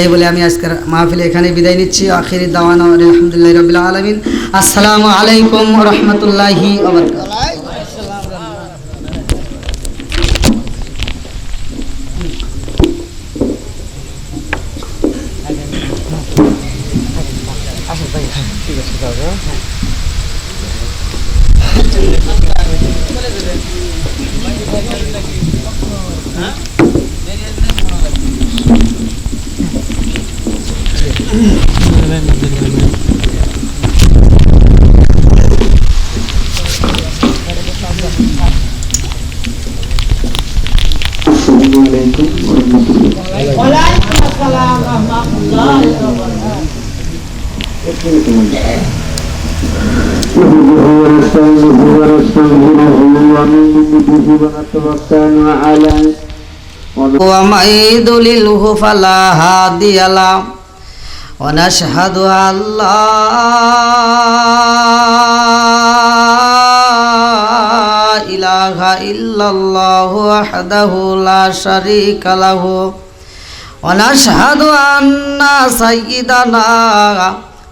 এই বলে আমি আজকের মাহফিলে এখানে বিদায় নিচ্ছি। আখিরি দাওয়ানা আলহামদুলিল্লাহি রাব্বিল আলামিন। আসসালামু আলাইকুম ওয়া রাহমাতুল্লাহি ওয়া বারাকাতুহু। ومن يضلله فلا هادي له ونشهد أن لا إله إلا الله وحده لا شريك له ونشهد أن سيدنا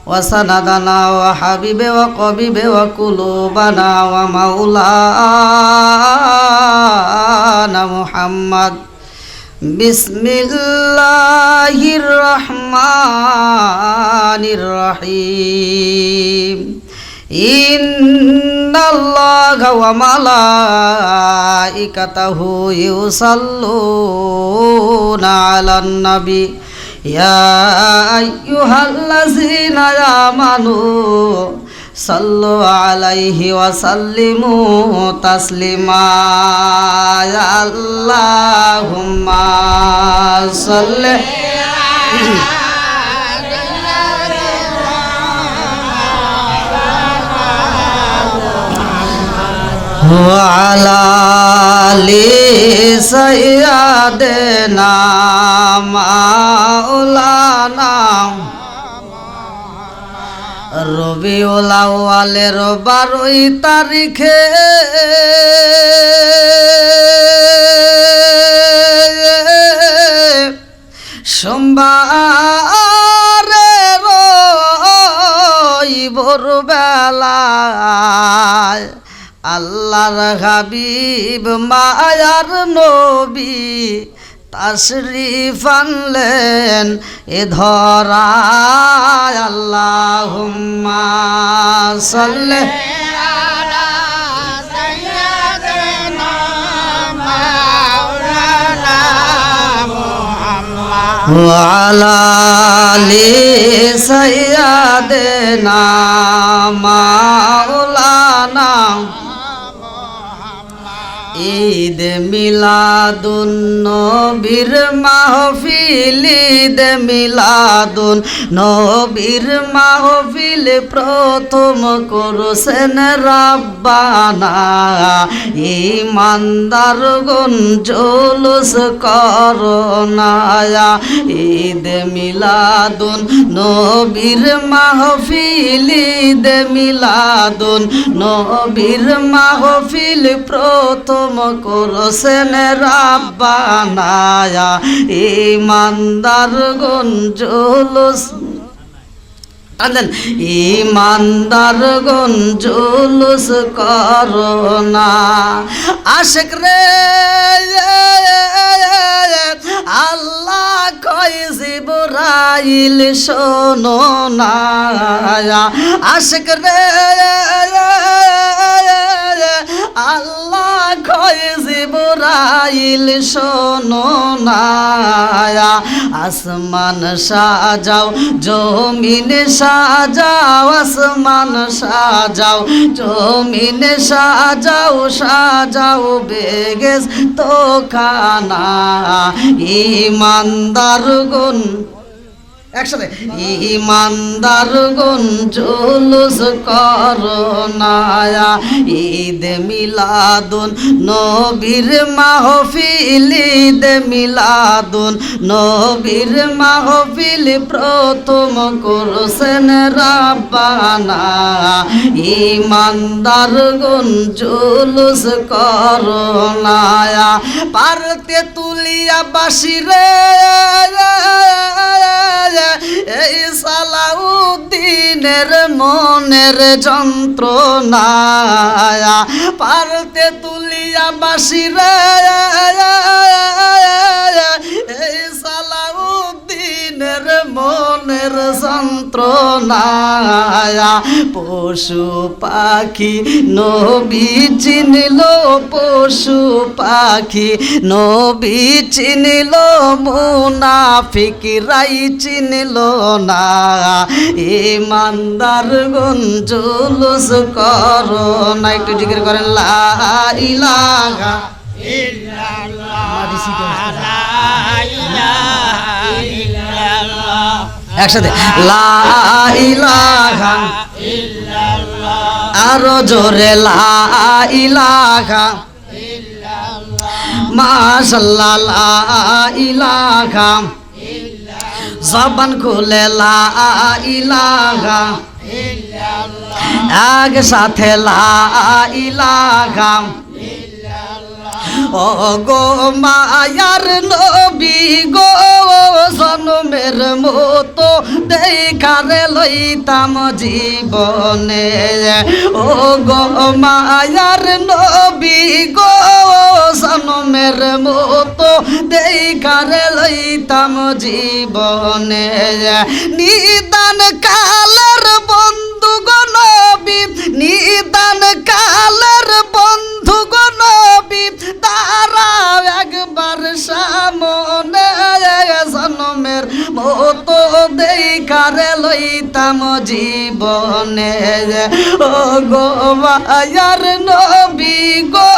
وسندنا وحبيب وقبيب وقلوبنا ومولانا محمد بسم الله الرحمن الرحيم إن الله وملائكته يصلون على النبي يا أيها الذين آمنوا صلوا عليه وسلموا تسليما اللهم صل ওয়ালা আলি সাইয়্যিদিনা মাওলানা রবিউল আউয়ালের 12 তারিখে সোমবারে ভোরবেলায় আল্লাহর হাবিব মায়ার নবী তাশরীফ আনলেন এ ধরায়। আল্লাহুম্মা সাল্লি আলা সাইয়্যিদিনা মাওলানা মুহাম্মদ ওয়া আলা আলি সাইয়্যিদিনা মাওলানা। ঈদ মিলাদুন নবীর মাহফিল, ঈদ মিলাদুন নবীর মাহফিল প্রথম করছেন রাব্বানা। ঈমানদারগণ জুলুস করোনা, ঈদ মিলাদুন নবীর মাহফিল, ঈদ মিলাদুন নবীর মাহফিল প্রথম করছেন রাব্বানা। ঈমানদারগণ জুলুস ঈমানদারগণ জুলুস করোনা। আশিক রে আল্লাহ কয় জিবরাইল শোনো না, আশিক রে আল্লাহ কয় জিবরাইল শোনো না। আসমান সাজাও জমিন সাজাও, আসমান সাজাও জমিন সাজাও, সাজাও বেগেস তো খানা। ঈমানদারগণ একসাথে ঈমানদারগণ জুলুস করোনা। ঈদ মিলাদুন নবীর মাহফিল, ঈদ মিলাদুন নবীর মাহফিল প্রথম করছেন রাব্বানা। ঈমানদারগণ জুলুস করোনা। পারতে তুলিয়া বাসিরে এই সালাউদ্দিনের মনের যন্ত্রণা, পারতে তুলিয়া বাসিরে এই সালাউদ্দিনের মনের যন্ত্রণা। পশু পাখি নবী চিনিল, পশু পাখি নবী চিনিল, মুনাফিকরাই চিনিল না। ঈমানদারগণ জুলুস করোনা। একটু জিকির করেন লা ইলাহা ইল্লাল্লাহ, লা ইলাহা ইল্লাল্লাহ, একসাথে লা ইলাহা ইল্লাল্লাহ, আরো জোরে লা ইলাহা ইল্লাল্লাহ, মাশাআল্লাহ লা ইলাহা ইল্লাল্লাহ, জবান খুলে লা ইলাহা ইল্লাল্লাহ, এক সাথে লা ইলাহা ও গো মায়ার নবী গো, জনমের মতো দেখারে লইতাম জীবনে। ও গো মায়ার নবী গো, জনমের মতো দেখারে লইতাম জীবনে। নিদান কালের বন্ধু গো নবী, নিদান কালের বন্ধু গো নবী, তারা একবার সামনে। জনমের মতো দেখারে লইতাম জীবনে। ও গো মায়ার নবী গো,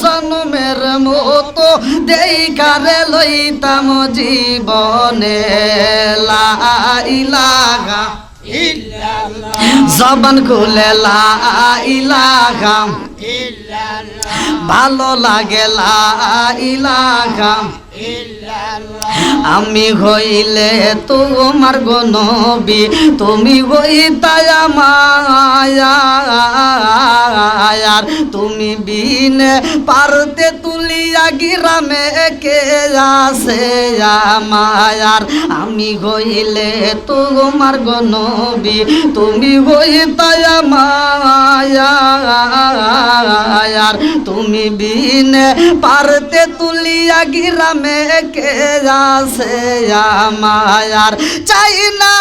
জনমের মতো দেখারে লইতাম জীবনে। লা ইলাহা জবান খুলে লা ইলাহা, ভালো লাগে লা ইলাহা, আমি হইলে তোমার গো নবী, তুমি হইতাই আমার, তুমি বিনে পারতে তুলিয়া গিরামে কে আছে আমার, আমি হইলে তোমার গো নবী, তুমি হইতাই আমার, তুমি বিনে পারতে তুলিয়া গিরামে কে আছে আমার, চাই না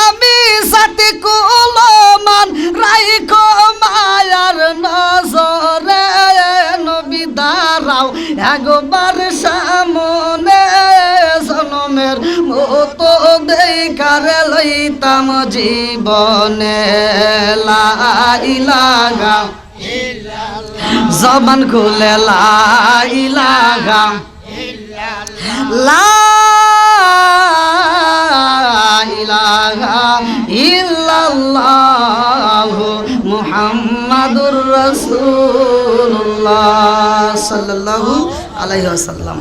আমি সাথে কুলমান রাইখো মায়ার নজরে, নবী দাঁড়াও একবার সামনে, জনমের মতো দেখার লইতাম জীবনে লা ইলাহা, জবান খুলে লা ইলাহা, লা ইলাহা ইল্লাল্লাহু মুহাম্মাদুর রাসূলুল্লাহ সাল্লাল্লাহু আলাইহি ওয়াসাল্লাম।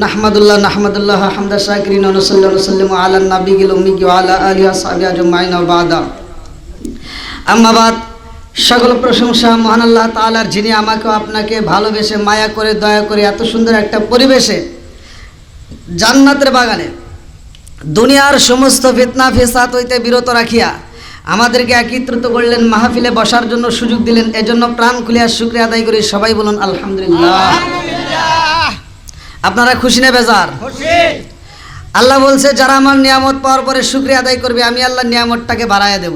নাহমাদুল্লাহ হামদা শাকিরিন ওয়া সাল্লাল্লাহু আলা নবিয়িল উম্মি ওয়া আলা আলিহি ওয়া সাহবিহি আজমাইন ওয়া বাদা। আম্মা বাদ, সকল প্রশংসা মহান আল্লাহ তাআলার, যিনি আমাকে আপনাকে ভালোবেসে মায়া করে দয়া করে এত সুন্দর একটা পরিবেশে জান্নাতের বাগানে দুনিয়ার সমস্ত ফিতনা ফিসাদ হইতে বিরত রাখিয়া আমাদেরকে একত্রিত করলেন, মাহফিলে বসার জন্য সুযোগ দিলেন, এজন্য প্রাণ খুলিয়া শুকরিয়া আদায় করি। সবাই বলুন আলহামদুলিল্লাহ। আপনারা খুশি না বেজার? আল্লাহ বলছে যারা আমার নিয়ামত পাওয়ার পরে শুকরিয়া আদায় করবে, আমি আল্লাহ নিয়ামতটাকে বাড়াইয়া দেব।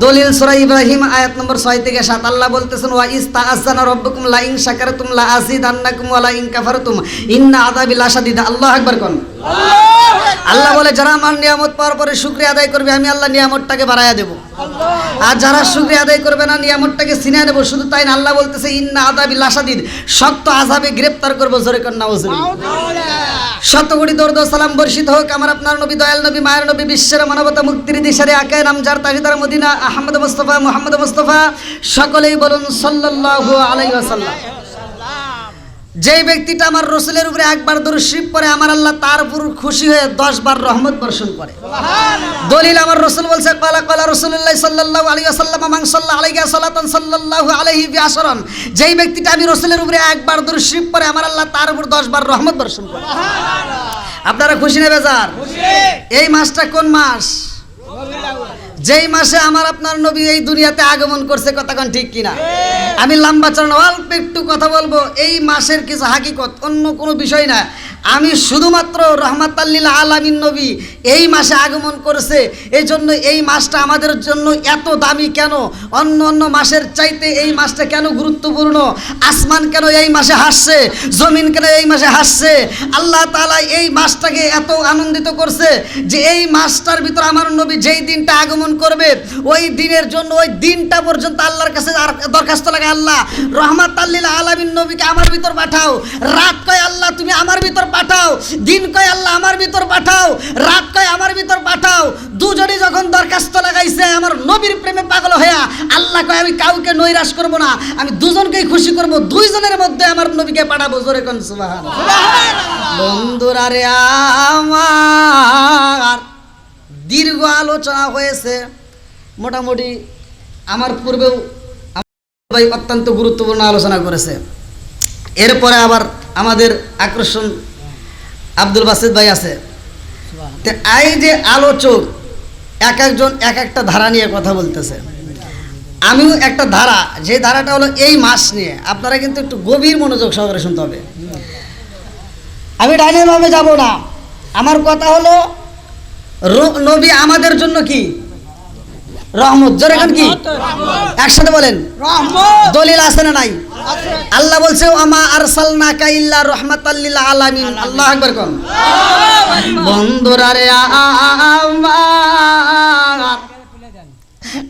দলিল সূরা ইব্রাহিম আয়াত নম্বর 6 থেকে 7 আল্লাহ বলতেছেন, ওয়া ইস্তাআযানা রাব্বুকুম লা ইন শাকারতুম লা আযীদান্নাকুম ওয়া লা ইন কাফারতুম ইন্না আযাবি লাশাদীদ। আল্লাহু আকবার কোন। আল্লাহ বলে যারা আমার নিয়ামত পাওয়ার পরে শুকরিয়া আদায় করবে, আমি আল্লাহ নিয়ামতটাকে বাড়াইয়া দেব। আর যারা শুকরিয়া আদায় করবে না, নিয়ামতটাকে ছিনিয়ে নেব। শুধু তাই না, আল্লাহ বলতেছে ইন্না আযাবি লাশাদীদ, শক্ত আযাবে গ্রেফতার করব। জোরে কোন নাউজুবিল্লাহ। শত কোটি দরুদ ও সালাম বর্ষিত হোক আমার আপনার নবী, দয়াল নবী, মায়ের নবী, বিশ্বের মানবতা মুক্তির দিশারি আকায়ে নামজার তাজদার মদিনা আহমদ মুস্তাফা মুহাম্মদ মুস্তাফা। সকলেই বলুন সাল্লাল্লাহু আলাইহি ওয়াসাল্লাম। যেই ব্যক্তিটা আমার রাসূলের উপরে একবার দরুদ শরীফ পড়ে, আমার আল্লাহ তার উপর খুশি হয়ে 10 বার রহমত বর্ষণ করে। দলিল আমার রাসূল বলছে, ক্বালা ক্বালা রাসূলুল্লাহ সাল্লাল্লাহু আলাইহি ওয়াসাল্লাম, মান সাল্লা আলাইহি সালাতান সাল্লাল্লাহু আলাইহি বিআশরান। যেই ব্যক্তিটা আমি রাসূলের উপরে একবার দরুদ শরীফ পড়ে, আমার আল্লাহ তার উপর 10 বার রহমত বর্ষণ করে। আপনারা খুশি না বেজার? এই মাসটা কোন মাস? যেই মাসে আমার আপনার নবী এই দুনিয়াতে আগমন করছে। কথা কোন ঠিক কিনা? আমি লম্বা চড়া অল্প একটু কথা বলবো। এই মাসের কিছু হাকিকত, অন্য কোনো বিষয় না। আমি শুধুমাত্র রহমাতাল লিল আলামিন নবী এই মাসে আগমন করেছে, এই জন্য এই মাসটা আমাদের জন্য এত দামি কেন, অন্য অন্য মাসের চাইতে এই মাসটা কেন গুরুত্বপূর্ণ, আসমান কেন এই মাসে হাসছে, জমিন কেন এই মাসে হাসছে। আল্লাহ তাআলা এই মাসটাকে এত আনন্দিত করছে যে এই মাসটার ভিতর আমার নবী যেই দিনটা আগমন করবে, ওই দিনের জন্য ওই দিনটা পর্যন্ত আল্লাহর কাছে দরখাস্ত লাগে, আল্লাহ রহমাতাল লিল আলামিন নবীকে আমার ভিতর পাঠাও। রাত কয় আল্লাহ তুমি আমার ভিতর পাঠাও, দিন কয় আল্লাহ আমার ভিতর পাঠাও, রাত কয় আমার ভিতর পাঠাও। দুজনই যখন দরখাস্ত লাগাইছে আমার নবীর প্রেমে পাগল হইয়া, আল্লাহ কয় আমি কাউকে নৈরাশ করব না, আমি দুজনকেই খুশি করব, দুইজনের মধ্যে আমার নবীকে পাঠাবো। জোরে কোন সুবহানাল্লাহ। বন্ধুরা রে আমার, দীর্ঘ আলোচনা হয়েছে, মোটামুটি আমার পূর্বেও ভাই অত্যন্ত গুরুত্বপূর্ণ আলোচনা করেছে। এরপরে আবার আমাদের আকর্ষণ আব্দুল বাসিত ভাই আছে। এই যে আলোচক এক একজন এক একটা ধারা নিয়ে কথা বলতেছে, আমিও একটা ধারা, যে ধারাটা হলো এই মাস নিয়ে। আপনারা কিন্তু একটু গভীর মনোযোগ সহকারে শুনতে হবে। আমি ডাইনের ভাবে যাব না। আমার কথা হলো নবী আমাদের জন্য কি রহমত। জোরে কোন কি? একসাথে বলেন রহমত। দলিল আছে না নাই? আল্লাহ বলছে ওমা আরসালনাকা ইল্লা রাহমাতাল লিল আলামিন। আল্লাহু আকবার কোন। বন্ধুরা রে আমার,